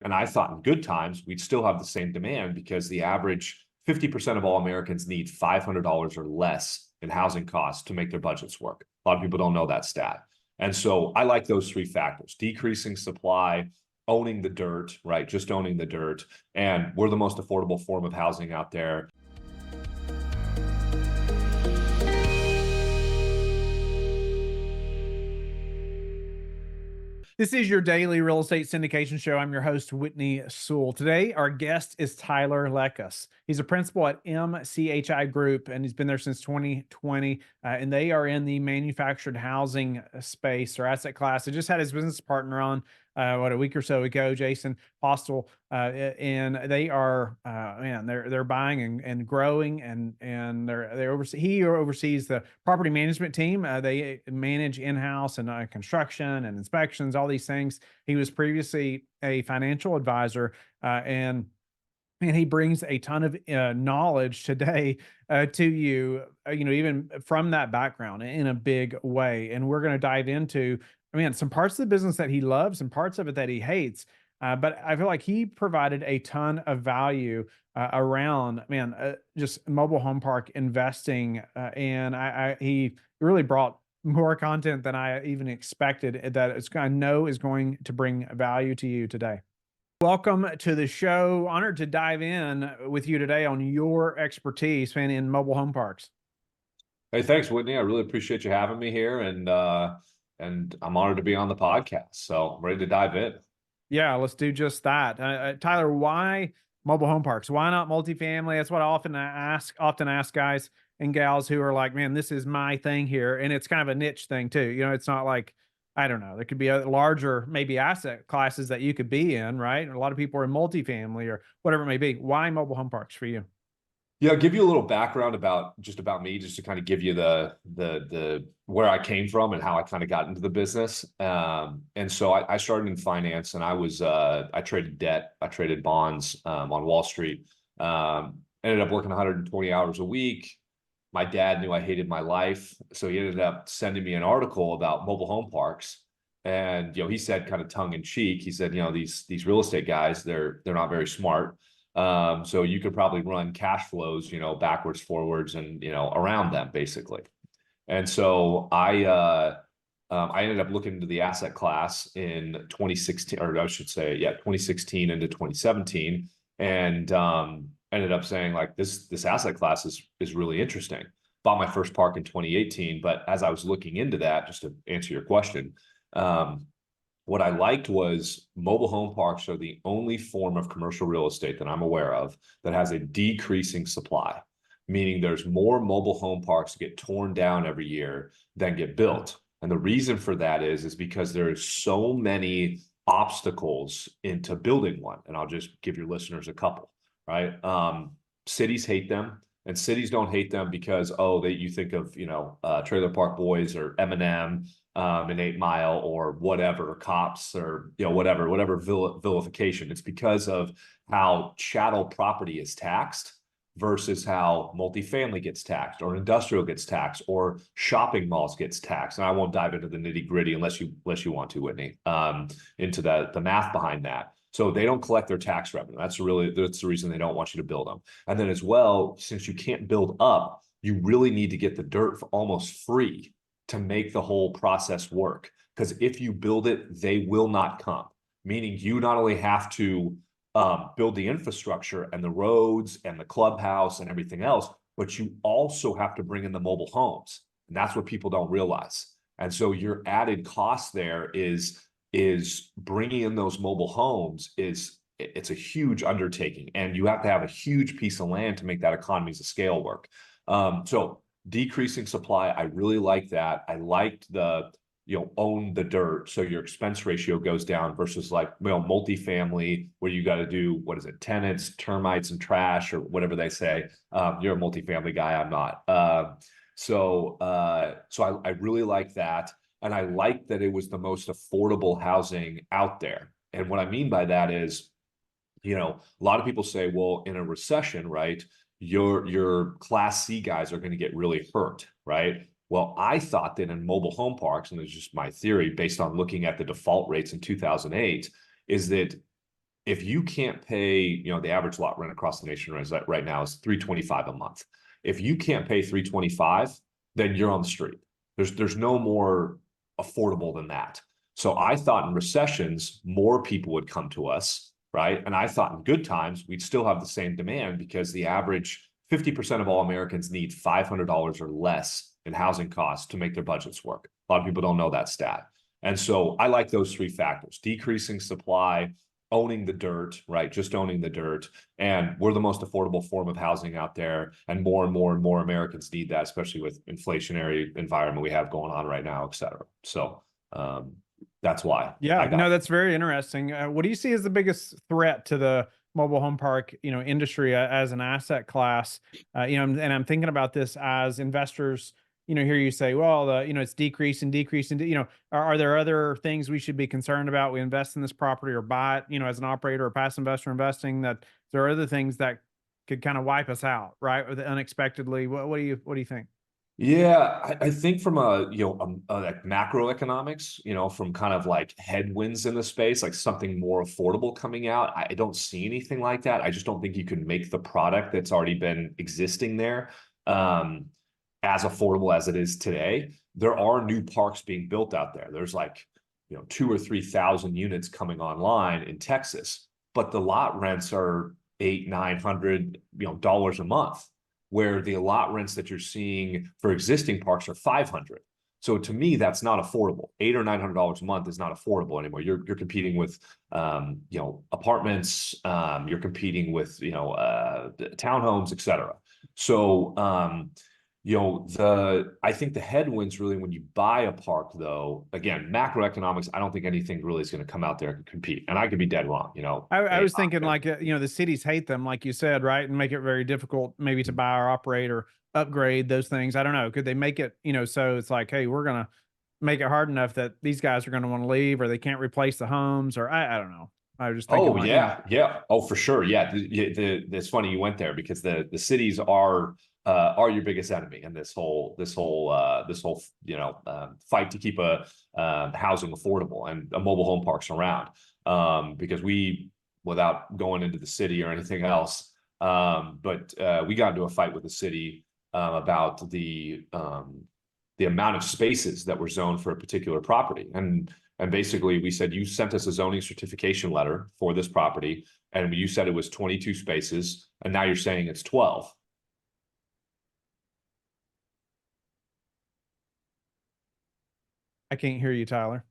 And I thought in good times, we'd still have the same demand because the average 50% of all Americans need $500 or less in housing costs to make their budgets work. A lot of people don't know that stat. And so I like those three factors: decreasing supply, owning the dirt, right? Just owning the dirt. And we're the most affordable form of housing out there. This is your daily real estate syndication show. I'm your host, Whitney Sewell. Today, our guest is Tyler Lekas. He's a principal at MCHI Group, and he's been there since 2020. And they are in the manufactured housing space or asset class. I just had his business partner on a week or so ago, Jason Postel, and they are they're buying and growing, and he oversees the property management team. They manage in-house and construction and inspections, all these things. He was previously a financial advisor, and he brings a ton of knowledge today to you, even from that background in a big way. And we're going to dive into, some parts of the business that he loves and parts of it that he hates. But I feel like he provided a ton of value around, just mobile home park investing. And he really brought more content than I even expected that I know is going to bring value to you today. Welcome to the show. Honored to dive in with you today on your expertise, in mobile home parks. Hey, thanks, Whitney. I really appreciate you having me here, and I'm honored to be on the podcast. So I'm ready to dive in. Yeah, let's do just that. Tyler, why mobile home parks? Why not multifamily? That's what I often ask guys and gals who are like, man, this is my thing here. And it's kind of a niche thing too. It's not like, I don't know, there could be a larger maybe asset classes that you could be in, right? A lot of people are in multifamily or whatever it may be. Why mobile home parks for you? Yeah, I'll give you a little background about me, just to kind of give you the where I came from and how I kind of got into the business. And so I started in finance, and I traded debt, I traded bonds on Wall Street. Ended up working 120 hours a week. My dad knew I hated my life, so he ended up sending me an article about mobile home parks. And he said, kind of tongue in cheek, he said, these real estate guys, they're not very smart. So you could probably run cash flows, backwards, forwards, and around them basically. And so I ended up looking into the asset class in 2016, or I should say, 2016 into 2017, and ended up saying, like, this asset class is really interesting. Bought my first park in 2018, but as I was looking into that, just to answer your question, what I liked was mobile home parks are the only form of commercial real estate that I'm aware of that has a decreasing supply, meaning there's more mobile home parks get torn down every year than get built. And the reason for that is because there's so many obstacles into building one. And I'll just give your listeners a couple, right? Cities hate them. And cities don't hate them because, you think of, Trailer Park Boys or Eminem, an 8 Mile or whatever, cops or, whatever vilification. It's because of how chattel property is taxed versus how multifamily gets taxed, or industrial gets taxed, or shopping malls gets taxed. And I won't dive into the nitty gritty unless you want to, Whitney, into the math behind that. So they don't collect their tax revenue. That's the reason they don't want you to build them. And then as well, since you can't build up, you really need to get the dirt for almost free to make the whole process work. Because if you build it, they will not come. Meaning you not only have to build the infrastructure and the roads and the clubhouse and everything else, but you also have to bring in the mobile homes. And that's what people don't realize. And so your added cost there is bringing in those mobile homes. It's a huge undertaking, and you have to have a huge piece of land to make that economies of scale work. So decreasing supply, I really like that. I liked the own the dirt, so your expense ratio goes down versus multifamily, where you got to do, tenants, termites, and trash, or whatever they say. You're a multifamily guy, I'm not. So I really like that. And I liked that it was the most affordable housing out there. And what I mean by that is, a lot of people say, well, in a recession, right, your Class C guys are going to get really hurt, right? Well, I thought that in mobile home parks, and it's just my theory based on looking at the default rates in 2008, is that if you can't pay, the average lot rent across the nation right now is $325 a month. If you can't pay $325, then you're on the street. There's no more affordable than that. So I thought in recessions, more people would come to us, right? And I thought in good times, we'd still have the same demand because the average 50% of all Americans need $500 or less in housing costs to make their budgets work. A lot of people don't know that stat. And so I like those three factors: decreasing supply, owning the dirt, right? Just owning the dirt. And we're the most affordable form of housing out there. And more and more and more Americans need that, especially with inflationary environment we have going on right now, et cetera. So that's why. Yeah, no, that's very interesting. What do you see as the biggest threat to the mobile home park, industry as an asset class? And I'm thinking about this as investors, hear you say, well, it's decreasing, decreasing, are there other things we should be concerned about? We invest in this property or buy it, as an operator or past investor investing, that there are other things that could kind of wipe us out, right? Unexpectedly. What do you think? Yeah, I think from like macroeconomics, from kind of like headwinds in the space, like something more affordable coming out. I don't see anything like that. I just don't think you can make the product that's already been existing there as affordable as it is today. There are new parks being built out there. There's like 2,000 or 3,000 units coming online in Texas, but the lot rents are $800-900 a month, where the lot rents that you're seeing for existing parks are 500. So to me, that's not affordable. $800 or $900 a month is not affordable anymore. You're competing with apartments. You're competing with townhomes, et cetera. So I think the headwinds really when you buy a park, though, again, macroeconomics, I don't think anything really is going to come out there and compete. And I could be dead wrong. I was thinking like, the cities hate them, like you said, right? And make it very difficult maybe to buy or operate or upgrade those things. I don't know. Could they make it, so it's like, hey, we're going to make it hard enough that these guys are going to want to leave, or they can't replace the homes, or I don't know. I was just thinking, oh like, yeah, yeah. Oh, for sure. Yeah. It's funny you went there because the cities are your biggest enemy in this whole fight to keep a housing affordable and a mobile home parks around. Because without going into the city or anything else, but we got into a fight with the city about the amount of spaces that were zoned for a particular property. And basically we said, you sent us a zoning certification letter for this property, and you said it was 22 spaces, and now you're saying it's 12. I can't hear you, Tyler.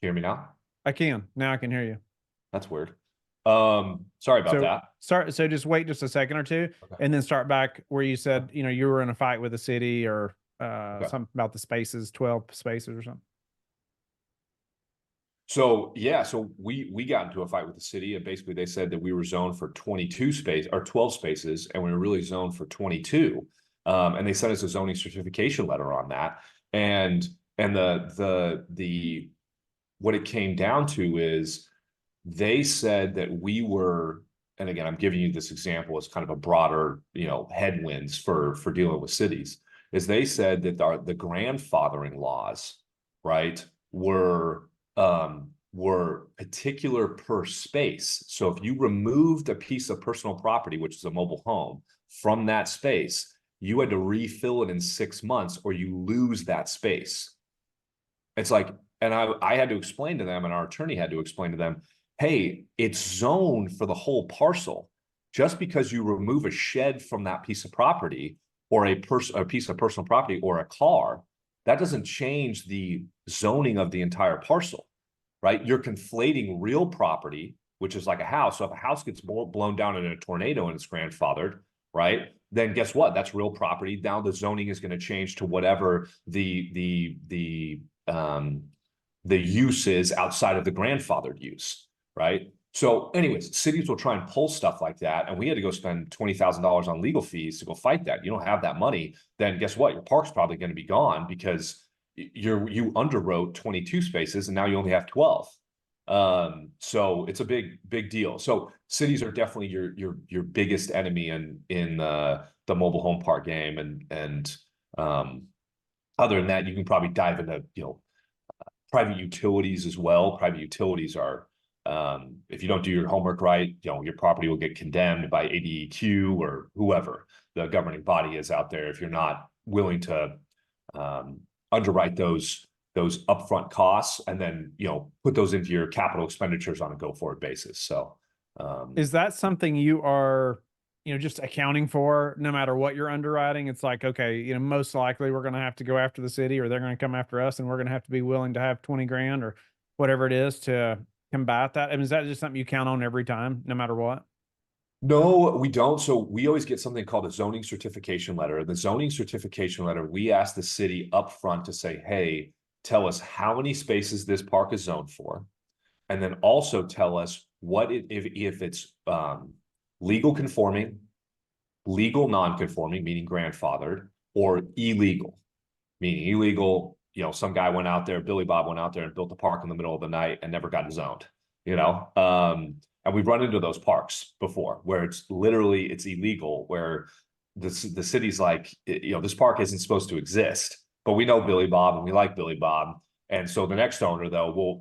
Hear me now? I can. Now I can hear you. That's weird. Sorry about that. So just wait just a second or two, Okay. and then start back where you said, you were in a fight with the city or Okay. something about the spaces, 12 spaces or something. So yeah, so we got into a fight with the city, and basically they said that we were zoned for 22 space or 12 spaces, and we were really zoned for 22. And they sent us a zoning certification letter on that. And the what it came down to is they said that we were, and again, I'm giving you this example as kind of a broader, headwinds for dealing with cities, is they said that the grandfathering laws, right, were particular per space. So if you removed a piece of personal property, which is a mobile home, from that space, you had to refill it in 6 months or you lose that space. It's like, and I had to explain to them, and our attorney had to explain to them, hey, it's zoned for the whole parcel. Just because you remove a shed from that piece of property or a piece of personal property or a car, that doesn't change the zoning of the entire parcel, right? You're conflating real property, which is like a house. So if a house gets blown down in a tornado and it's grandfathered, right? Then guess what? That's real property. Now the zoning is going to change to whatever the use is outside of the grandfathered use, right? So anyways, cities will try and pull stuff like that. And we had to go spend $20,000 on legal fees to go fight that. You don't have that money, then guess what? Your park's probably going to be gone because you underwrote 22 spaces and now you only have 12. So it's a big deal. So cities are definitely your biggest enemy in the mobile home park game. And Other than that, you can probably dive into, private utilities as well. Private utilities are, if you don't do your homework right, your property will get condemned by ADEQ or whoever the governing body is out there if you're not willing to underwrite those upfront costs and then put those into your capital expenditures on a go forward basis. So Is that something you are, just accounting for no matter what you're underwriting? It's like, okay, most likely we're going to have to go after the city or they're going to come after us and we're going to have to be willing to have 20 grand or whatever it is to combat that. I mean, is that just something you count on every time, no matter what? no, we don't. So we always get something called a zoning certification letter. The zoning certification letter, we ask the city upfront to say, hey, tell us how many spaces this park is zoned for. And then also tell us what if it's legal conforming, legal non-conforming, meaning grandfathered, or illegal, meaning illegal. Some guy went out there, Billy Bob went out there and built a park in the middle of the night and never got zoned, and we've run into those parks before where it's illegal, where the city's like, this park isn't supposed to exist, but we know Billy Bob and we like Billy Bob. And so the next owner, though,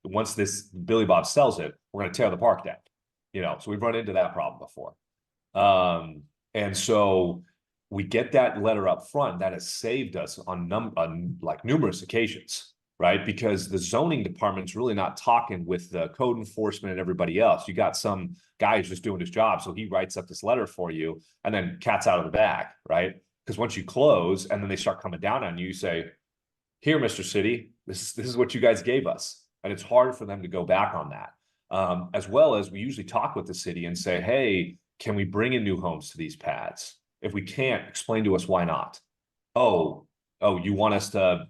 once this Billy Bob sells it, we're going to tear the park down, so we've run into that problem before. And so we get that letter up front. That has saved us on like numerous occasions, right? Because the zoning department's really not talking with the code enforcement and everybody else. You got some guy who's just doing his job. So he writes up this letter for you and then cat's out of the bag, right? Because once you close and then they start coming down on you, you say, here, Mr. City, this is what you guys gave us. And it's hard for them to go back on that. As well as we usually talk with the city and say, hey, can we bring in new homes to these pads? If we can't, explain to us why not. Oh, you want us to,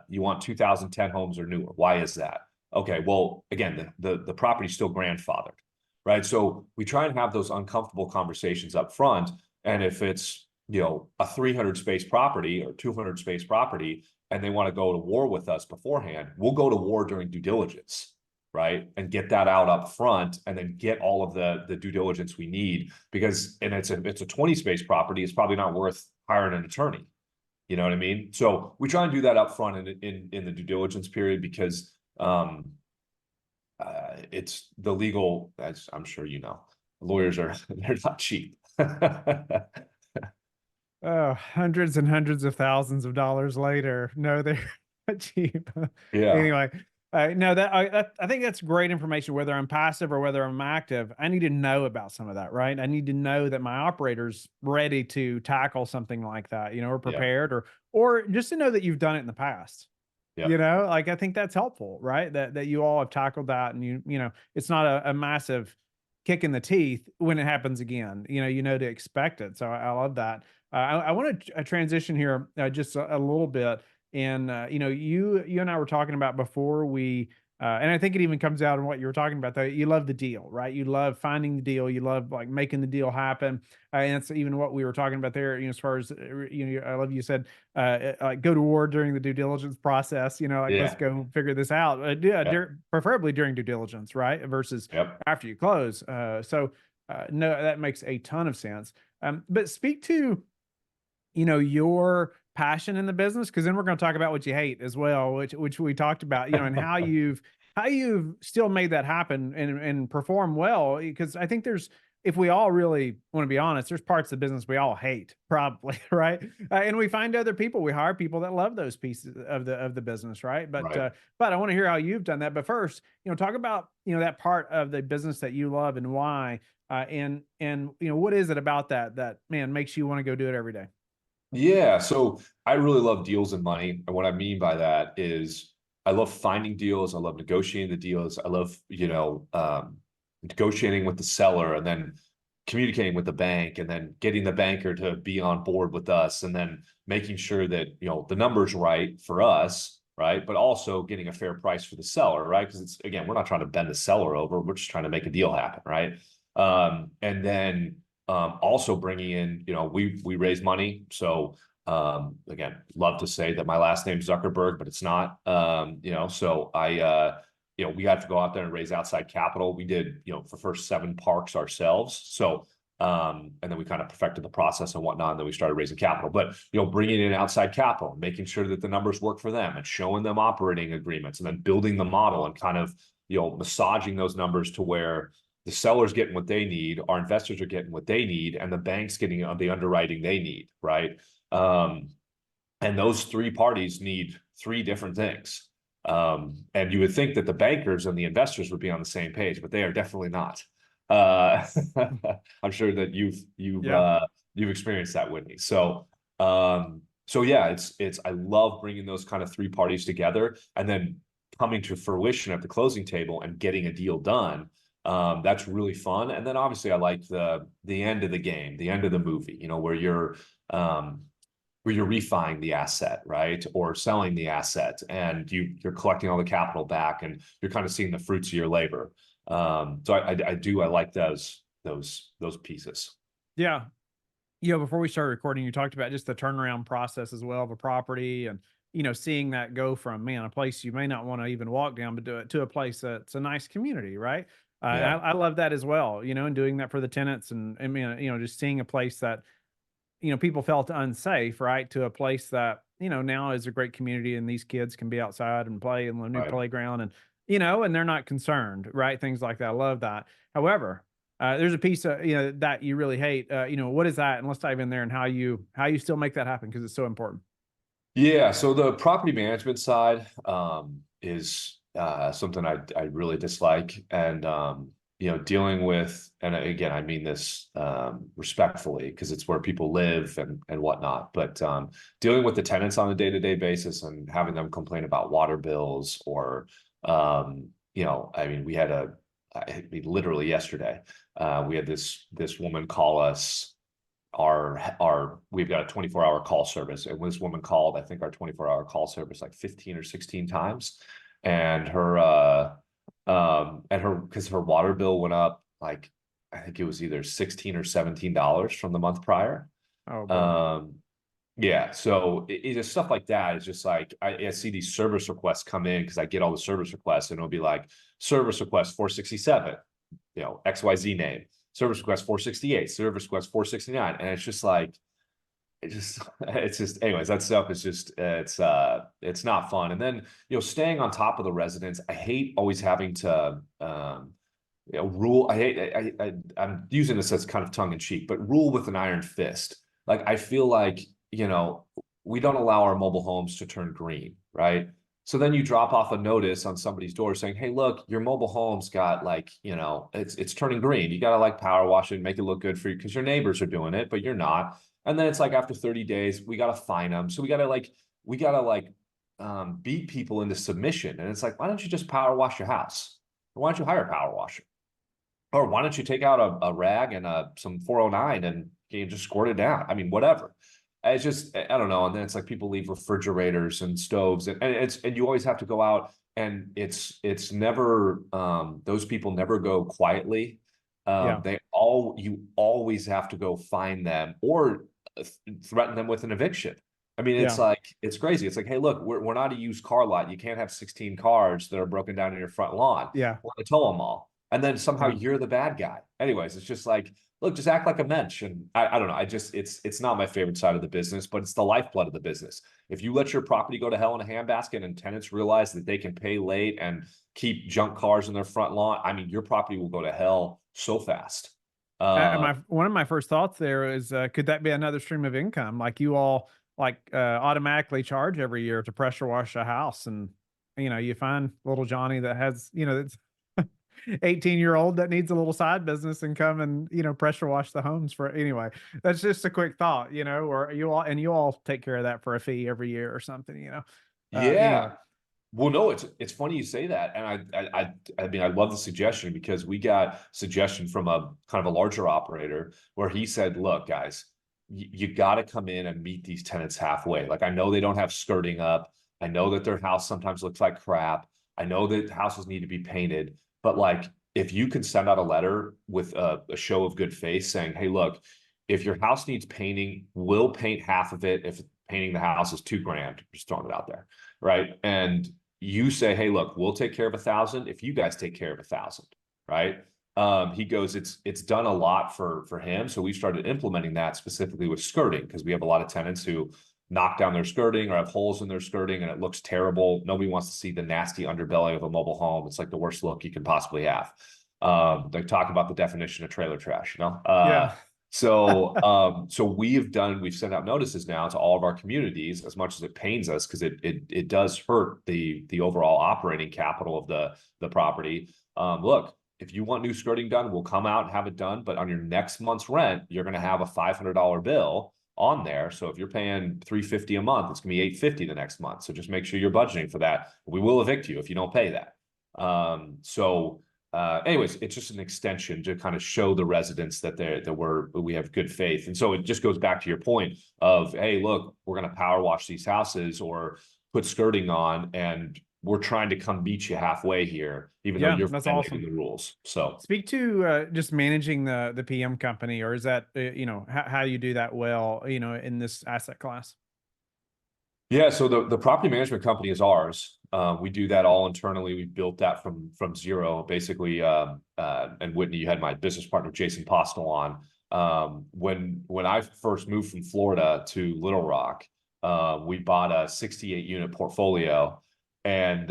you want 2010 homes or newer. Why is that? Okay, well, again, the property's still grandfathered, right? So we try and have those uncomfortable conversations up front. And if it's, a 300 space property or 200 space property, and they want to go to war with us beforehand, we'll go to war during due diligence, right? And get that out up front and then get all of the due diligence we need, because, and it's a 20 space property, it's probably not worth hiring an attorney. You know what I mean? So we try and do that up front in the due diligence period, because it's the legal, as I'm sure lawyers they're not cheap. Oh, hundreds and hundreds of thousands of dollars later. No, they're not cheap. Yeah. Anyway, no, I think that's great information, whether I'm passive or whether I'm active. I need to know about some of that, right? I need to know that my operator's ready to tackle something like that, or prepared, or just to know that you've done it in the past. Yeah. Like, I think that's helpful, right? That you all have tackled that, and it's not a massive kick in the teeth when it happens again. To expect it. So I love that. I want to transition here just a little bit. And you and I were talking about before we, and I think it even comes out in what you were talking about. Though you love the deal, right? You love finding the deal. You love like making the deal happen. And that's even what we were talking about there. As far as I love you said, go to war during the due diligence process. Let's go figure this out. Preferably during due diligence, right? Versus after you close. So no, that makes a ton of sense. But speak to your passion in the business, because then we're going to talk about what you hate as well, which we talked about, and how you've still made that happen and perform well. Because I think if we all really want to be honest, there's parts of the business we all hate, probably, right? And we find other people, we hire people that love those pieces of the business, right? But I want to hear how you've done that. But first, talk about that part of the business that you love and why, and what is it about that man makes you want to go do it every day? Yeah, so I really love deals and money. And what I mean by that is I love finding deals. I love negotiating the deals. I love, negotiating with the seller and then communicating with the bank and then getting the banker to be on board with us and then making sure that, the number's right for us, right? But also getting a fair price for the seller, right? Because it's, again, we're not trying to bend the seller over. We're just trying to make a deal happen, right? And then also bringing in, we raise money. So again, love to say that my last name's Zuckerberg, but it's not. So we have to go out there and raise outside capital. We did, for first 7 parks ourselves. So And then we kind of perfected the process and whatnot. And then we started raising capital, but, bringing in outside capital, making sure that the numbers work for them and showing them operating agreements, and then building the model and kind of, massaging those numbers to where the seller's getting what they need, our investors are getting what they need, and the bank's getting the underwriting they need, right? And those three parties need three different things. And you would think that the bankers and the investors would be on the same page, but they are definitely not. I'm sure that you've experienced that, Whitney. So yeah, it's I love bringing those kind of three parties together and then coming to fruition at the closing table and getting a deal done. That's really fun. And then obviously I like the end of the game, the end of the movie, where you're refining the asset, right? Or selling the asset, and you're collecting all the capital back, and you're kind of seeing the fruits of your labor. So I like those pieces. Yeah. Before we started recording, you talked about just the turnaround process as well of a property, and, seeing that go from, man, a place you may not want to even walk down, but to a place that's a nice community, right? And Yeah, I love that as well, and doing that for the tenants, and I mean, just seeing a place that, people felt unsafe, right? To a place that, now is a great community, and these kids can be outside and play in the new right. playground, and, and they're not concerned, right? Things like that. I love that. However, there's a piece of, that you really hate. What is that? And let's dive in there and how you still make that happen, because it's so important. Yeah, so the property management side is something I really dislike, and dealing with, and again, I mean this respectfully, because it's where people live and whatnot, but dealing with the tenants on a day-to-day basis and having them complain about water bills, or I mean, literally yesterday, we had this woman call us. We've got a 24-hour call service, and this woman called, I think, our 24-hour call service like 15 or 16 times, and because her water bill went up, like, I think it was either $16 or $17 from the month prior. Oh boy. Yeah, so it's just stuff like that. It's just like I see these service requests come in, because I get all the service requests, and it'll be like service request 467, XYZ name, service request 468, service request 469, and it's just like, anyways, that stuff is just it's not fun. And then, staying on top of the residents, I hate always having to rule. I'm using this as kind of tongue in cheek, but rule with an iron fist. Like, I feel like, we don't allow our mobile homes to turn green, right? So then you drop off a notice on somebody's door saying, hey, look, your mobile home's got, like, it's turning green. You got to, like, power wash it and make it look good for you, because your neighbors are doing it, but you're not. And then it's like, after 30 days, we got to fine them. So we got to beat people into submission. And it's like, why don't you just power wash your house? Or why don't you hire a power washer? Or why don't you take out a rag and some 409 and just squirt it down? I mean, whatever. It's just, I don't know. And then it's like, people leave refrigerators and stoves, and you always have to go out, and it's never, those people never go quietly. Yeah. You always have to go find them, or threaten them with an eviction. I mean, it's Yeah. like, it's crazy. It's like, hey, look, we're not a used car lot. You can't have 16 cars that are broken down in your front lawn. Yeah. We're gonna tow them all. And then somehow Yeah. you're the bad guy. Anyways, it's just like, look, just act like a mensch. And I don't know. It's not my favorite side of the business, but it's the lifeblood of the business. If you let your property go to hell in a handbasket, and tenants realize that they can pay late and keep junk cars in their front lawn, I mean, your property will go to hell so fast. One of my first thoughts there is, could that be another stream of income? Like, you all, like, automatically charge every year to pressure wash a house, and, you find little Johnny that has, that's 18-year-old that needs a little side business, and come and, pressure wash the homes for, anyway. That's just a quick thought, or you all take care of that for a fee every year or something. Anyway. Yeah. Well, no, it's funny you say that, and I mean, I love the suggestion, because we got suggestion from a kind of a larger operator, where he said, look, guys, you got to come in and meet these tenants halfway. Like, I know they don't have skirting up. I know that their house sometimes looks like crap. I know that houses need to be painted, but, like, if you can send out a letter with a show of good faith saying, hey, look, if your house needs painting, we'll paint half of it. If painting the house is $2,000, just throwing it out there, right? And you say, hey, look, we'll take care of 1,000 if you guys take care of 1,000, right? He goes, it's done a lot for him. So we started implementing that specifically with skirting, because we have a lot of tenants who knock down their skirting or have holes in their skirting and it looks terrible. Nobody wants to see the nasty underbelly of a mobile home. It's like the worst look you can possibly have. They talk about the definition of trailer trash, you know? Yeah. So we've sent out notices now to all of our communities, as much as it pains us, because it does hurt the overall operating capital of the property. Look, if you want new skirting done, we'll come out and have it done. But on your next month's rent, you're going to have a $500 bill on there. So if you're paying $350 a month, it's gonna be $850 the next month. So just make sure you're budgeting for that. We will evict you if you don't pay that. Anyways, it's just an extension to kind of show the residents that we have good faith. And so it just goes back to your point of, hey, look, we're going to power wash these houses or put skirting on, and we're trying to come meet you halfway here, even though you're that's violating awesome. the rules. So Speak to just managing the PM company, or is that how you do that well, in this asset class? yeah, so the property management company is ours. We do that all internally. We built that from zero, basically. And Whitney, you had my business partner Jason Postel on. When I first moved from Florida to Little Rock, we bought a 68 unit portfolio, and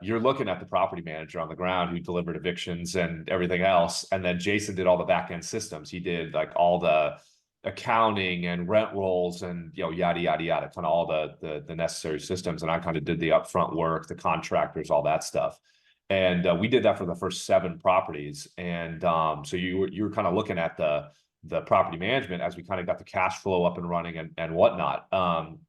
you're looking at the property manager on the ground who delivered evictions and everything else, and then Jason did all the back end systems. He did like all the accounting and rent rolls and yada yada yada, kind of all the necessary systems, and I kind of did the upfront work, the contractors, all that stuff. And we did that for the first 7 properties. And so you were kind of looking at the property management as we kind of got the cash flow up and running and whatnot.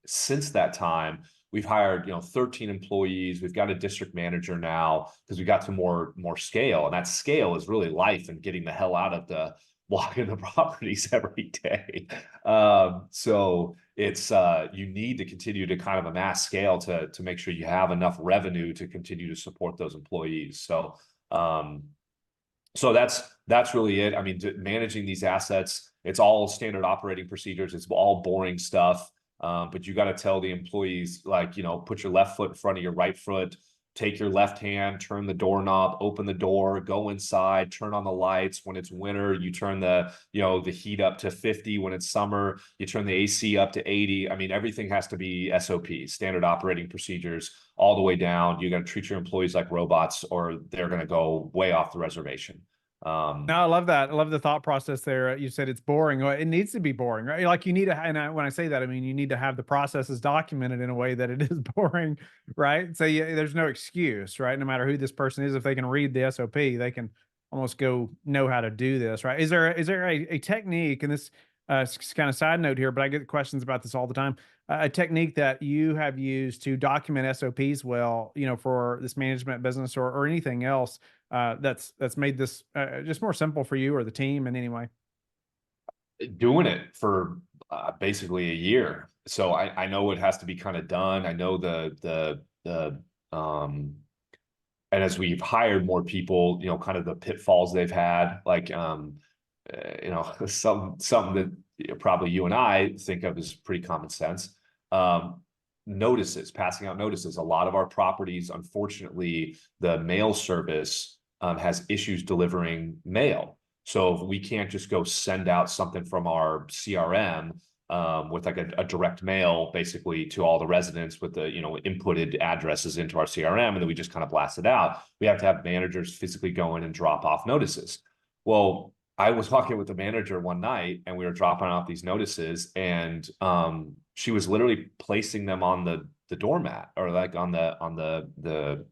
Since that time, we've hired 13 employees. We've got a district manager now because we got to more scale, and that scale is really life and getting the hell out of the walking the properties every day. So it's you need to continue to kind of amass scale to make sure you have enough revenue to continue to support those employees. So that's really it. I mean, managing these assets, it's all standard operating procedures. It's all boring stuff. But you got to tell the employees, like, put your left foot in front of your right foot, take your left hand, turn the doorknob, open the door, go inside, turn on the lights. When it's winter, you turn the heat up to 50. When it's summer, you turn the AC up to 80. I mean, everything has to be SOPs, standard operating procedures, all the way down. You got to treat your employees like robots, or they're going to go way off the reservation. No, I love that. I love the thought process there. You said it's boring. Well, it needs to be boring, right? Like you need to, when I say that, I mean, you need to have the processes documented in a way that it is boring, right? So there's no excuse, right? No matter who this person is, if they can read the SOP, they can almost go know how to do this, right? Is there a technique, and this kind of side note here, but I get questions about this all the time, a technique that you have used to document SOPs well, for this management business or anything else, that's made this just more simple for you or the team in any way? Doing it for basically a year. So I know it has to be kind of done. I know and as we've hired more people, kind of the pitfalls they've had, like something that probably you and I think of as pretty common sense. Notices, passing out notices. A lot of our properties, unfortunately, the mail service has issues delivering mail. So we can't just go send out something from our CRM with like a direct mail basically to all the residents with the inputted addresses into our CRM, and then we just kind of blast it out. We have to have managers physically go in and drop off notices. Well, I was talking with the manager one night, and we were dropping off these notices, and she was literally placing them on the doormat, or like on the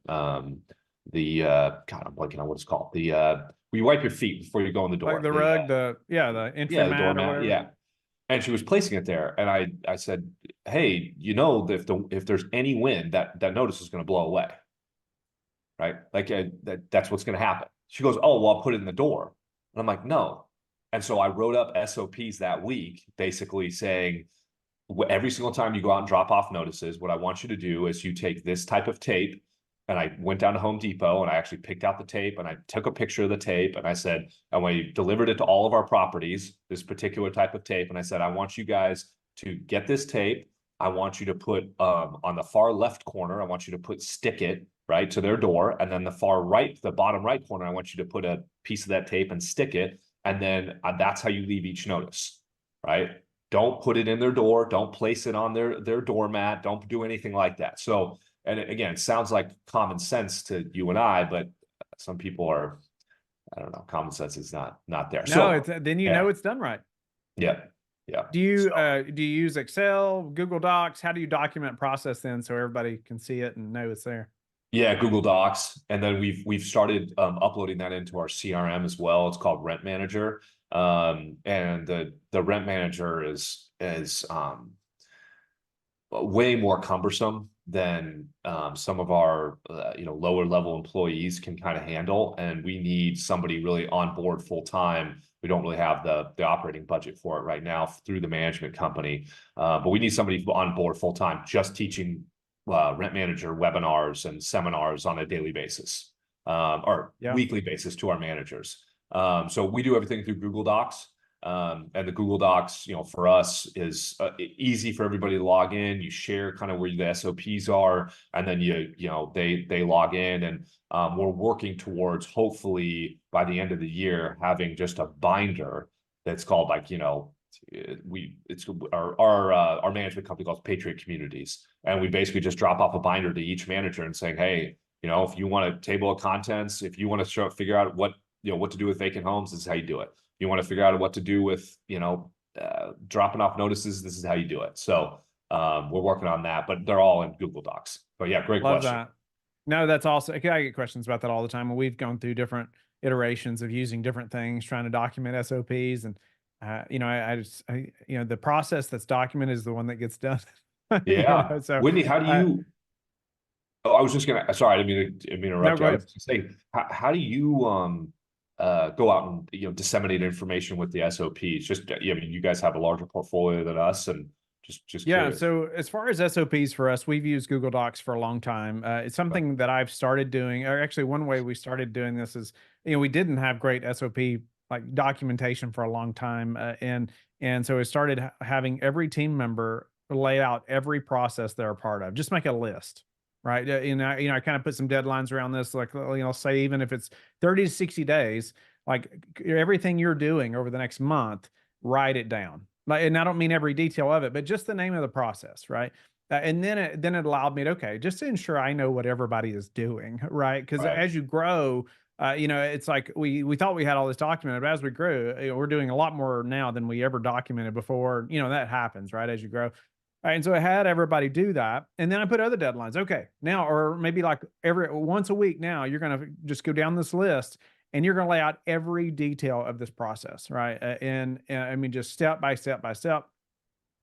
God, I'm blanking on what it's called. Where you wipe your feet before you go in the door. Like the rug, the entry the mat or doormat, whatever. yeah. And she was placing it there, and I said, hey, if there's any wind, that notice is going to blow away, right? Like that's what's going to happen. She goes, oh, well, I'll put it in the door. And I'm like, no. And so I wrote up SOPs that week, basically saying, every single time you go out and drop off notices, what I want you to do is you take this type of tape. And I went down to Home Depot and I actually picked out the tape, and I took a picture of the tape, and I said, and we delivered it to all of our properties, this particular type of tape. And I said, I want you guys to get this tape. I want you to put on the far left corner, I want you to stick it right, to their door. And then the far right, the bottom right corner, I want you to put a piece of that tape and stick it. And then that's how you leave each notice, right? Don't put it in their door. Don't place it on their doormat. Don't do anything like that. So, and again, it sounds like common sense to you and I, but some people are, I don't know, common sense is not there. No, So it's then you know it's done right. yeah, yeah. Do you So, do you use Excel, Google Docs? How do you document process then so everybody can see it and know it's there? yeah, Google Docs, and then we've started uploading that into our CRM as well. It's called Rent Manager, and the Rent Manager is way more cumbersome than some of our lower level employees can kind of handle, and we need somebody really on board full time. We don't really have the operating budget for it right now through the management company, but we need somebody on board full time, just teaching Rent Manager webinars and seminars on a daily basis, or Yeah. weekly basis to our managers. So we do everything through Google Docs. And the Google Docs, for us is easy for everybody to log in. You share kind of where the SOPs are, and then they log in, and we're working towards hopefully by the end of the year having just a binder that's called it's our management company calls Patriot Communities, and we basically just drop off a binder to each manager and saying, hey, if you want a table of contents, if you want to figure out what to do with vacant homes, this is how you do it. You want to figure out what to do with, dropping off notices, this is how you do it. So we're working on that, but they're all in Google Docs. But yeah, great Love question. that. No, that's also, I get questions about that all the time. And we've gone through different iterations of using different things, trying to document SOPs. And, the process that's documented is the one that gets done. Yeah. So, Whitney, how do you, oh, I was just going to, sorry, I didn't mean to interrupt you. I was just saying, how do you, go out and disseminate information with the SOPs? Just you guys have a larger portfolio than us, and just yeah. curious. So as far as SOPs for us, we've used Google Docs for a long time. It's something that I've started doing, or actually one way we started doing this is, we didn't have great SOP like documentation for a long time, and so we started having every team member lay out every process they're a part of. Just make a list. Right. I kind of put some deadlines around this, like, say, even if it's 30 to 60 days, like everything you're doing over the next month, write it down. Like, and I don't mean every detail of it, but just the name of the process. Right. And then it allowed me to, okay, just to ensure I know what everybody is doing. Right. Because as you grow, it's like we thought we had all this documented, but as we grew, we're doing a lot more now than we ever documented before. That happens, right, as you grow. And so I had everybody do that. And then I put other deadlines. Okay, now, or maybe like once a week now, you're going to just go down this list and you're going to lay out every detail of this process, right? I mean, just step by step by step.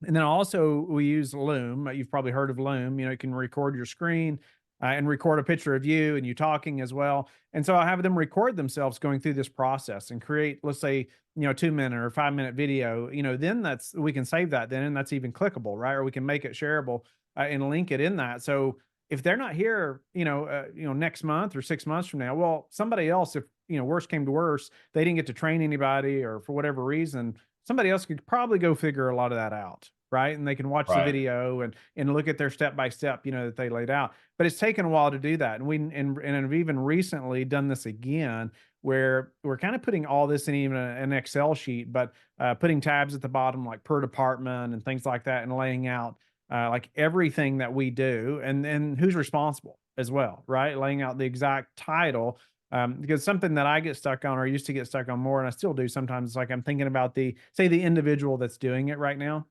And then also we use Loom. You've probably heard of Loom. You can record your screen and record a picture of you and you talking as well. And so I have them record themselves going through this process and create, let's say, 2-minute or 5-minute video. Then we can save that then, and that's even clickable, right? Or we can make it shareable and link it in that. So if they're not here, next month or 6 months from now, well, somebody else, if worst came to worst, they didn't get to train anybody or for whatever reason, somebody else could probably go figure a lot of that out, right? And they can watch the video and look at their step by step, that they laid out. But it's taken a while to do that, and have even recently done this again, where we're kind of putting all this in even an Excel sheet, but putting tabs at the bottom like per department and things like that, and laying out like everything that we do and who's responsible as well, right? Laying out the exact title. Because something that I get stuck on, or used to get stuck on more, and I still do sometimes, it's like I'm thinking about the individual that's doing it right now,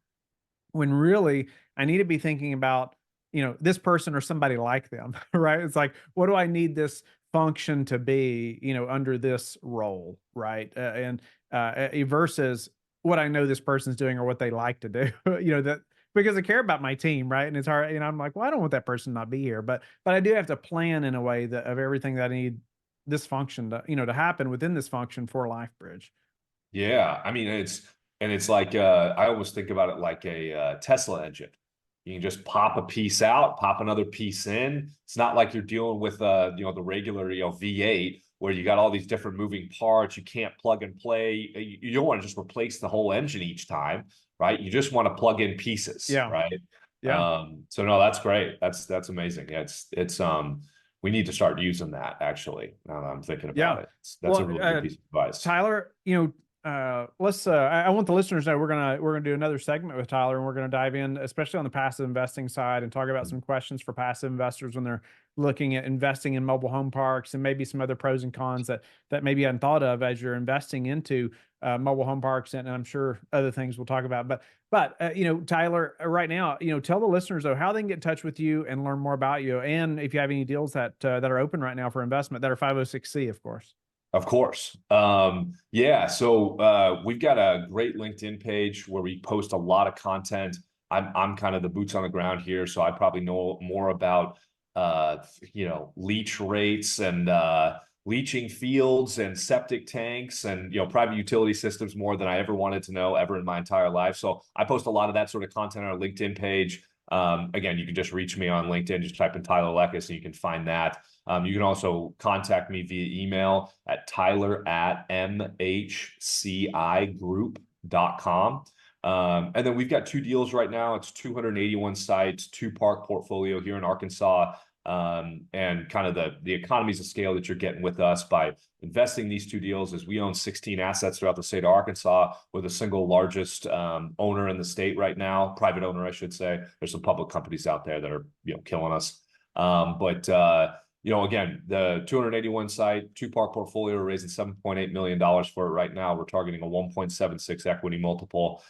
when really I need to be thinking about, this person or somebody like them, right? It's like, what do I need this function to be, under this role, right? Versus what I know this person's doing or what they like to do, that, because I care about my team, right? And it's hard, I'm like, well, I don't want that person to not be here, but I do have to plan in a way that of everything that I need this function to, to happen within this function for LifeBridge. Yeah, I mean, it's like I almost think about it like a Tesla engine. You can just pop a piece out, pop another piece in. It's not like you're dealing with the regular V8 where you got all these different moving parts. You can't plug and play. You don't want to just replace the whole engine each time, right? You just want to plug in pieces, Yeah. right? Yeah. So no, that's great. That's amazing. Yeah, it's we need to start using that actually. Now that I'm thinking about it. That's a really good piece of advice. Tyler, let's I want the listeners to know we're gonna do another segment with Tyler, and we're gonna dive in, especially on the passive investing side, and talk about some questions for passive investors when they're looking at investing in mobile home parks, and maybe some other pros and cons that maybe you hadn't thought of as you're investing into mobile home parks, and I'm sure other things we'll talk about. But Tyler, right now, tell the listeners though how they can get in touch with you and learn more about you, and if you have any deals that are open right now for investment that are 506C, of course. Of course. Yeah. So we've got a great LinkedIn page where we post a lot of content. I'm kind of the boots on the ground here, so I probably know more about leach rates and leaching fields and septic tanks and private utility systems more than I ever wanted to know ever in my entire life. So I post a lot of that sort of content on our LinkedIn page. Again, you can just reach me on LinkedIn, just type in Tyler Lekas and you can find that. You can also contact me via email at tyler@mchcigroup.com. And then we've got 2 deals right now. It's 281 sites, 2-park portfolio here in Arkansas. And kind of the economies of scale that you're getting with us by investing these 2 deals is we own 16 assets throughout the state of Arkansas. We're the single largest owner in the state right now, private owner, I should say. There's some public companies out there that are killing us. Again, the 281 site, 2-park portfolio, we're raising $7.8 million for it right now. We're targeting a 1.76 equity multiple.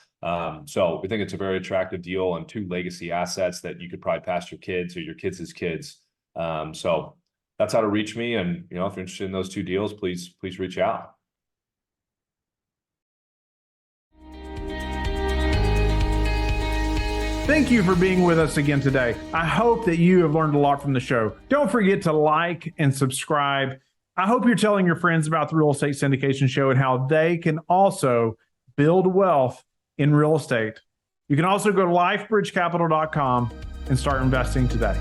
So we think it's a very attractive deal on 2 legacy assets that you could probably pass your kids or your kids' kids. So that's how to reach me. And, if you're interested in those 2 deals, please reach out. Thank you for being with us again today. I hope that you have learned a lot from the show. Don't forget to like and subscribe. I hope you're telling your friends about the Real Estate Syndication Show and how they can also build wealth in real estate. You can also go to lifebridgecapital.com and start investing today.